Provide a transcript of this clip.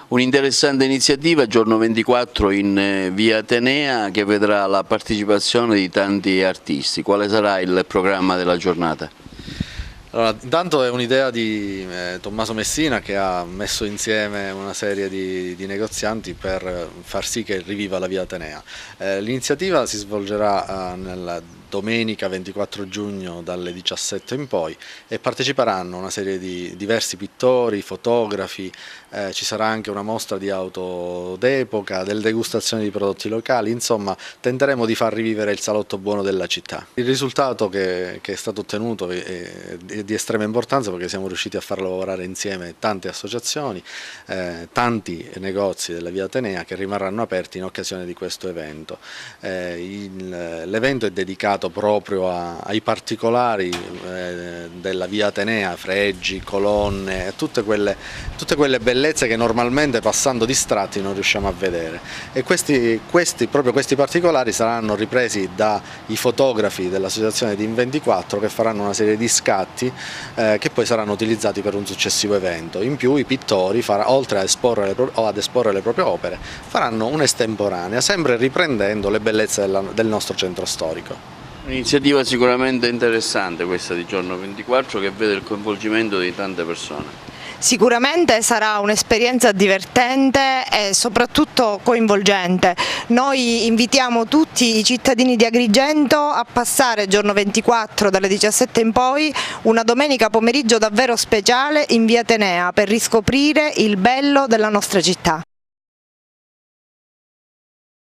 Un'interessante iniziativa, giorno 24 in via Atenea, che vedrà la partecipazione di tanti artisti. Quale sarà il programma della giornata? Allora, intanto è un'idea di Tommaso Messina, che ha messo insieme una serie di negozianti per far sì che riviva la via Atenea. L'iniziativa si svolgerà nella domenica 24 giugno dalle 17 in poi e parteciperanno una serie di diversi pittori, fotografi, ci sarà anche una mostra di auto d'epoca, delle degustazioni di prodotti locali, insomma tenteremo di far rivivere il salotto buono della città. Il risultato che è stato ottenuto è di estrema importanza, perché siamo riusciti a far lavorare insieme tante associazioni, tanti negozi della via Atenea che rimarranno aperti in occasione di questo evento. L'evento è dedicato proprio ai particolari della via Atenea, fregi, colonne, tutte quelle bellezze che normalmente passando distratti non riusciamo a vedere, e proprio questi particolari saranno ripresi dai fotografi dell'associazione di In24, che faranno una serie di scatti che poi saranno utilizzati per un successivo evento. In più i pittori, oltre ad esporre le proprie opere, faranno un'estemporanea, sempre riprendendo le bellezze del nostro centro storico. Un'iniziativa sicuramente interessante questa di giorno 24, che vede il coinvolgimento di tante persone. Sicuramente sarà un'esperienza divertente e soprattutto coinvolgente. Noi invitiamo tutti i cittadini di Agrigento a passare giorno 24 dalle 17 in poi una domenica pomeriggio davvero speciale in via Atenea per riscoprire il bello della nostra città.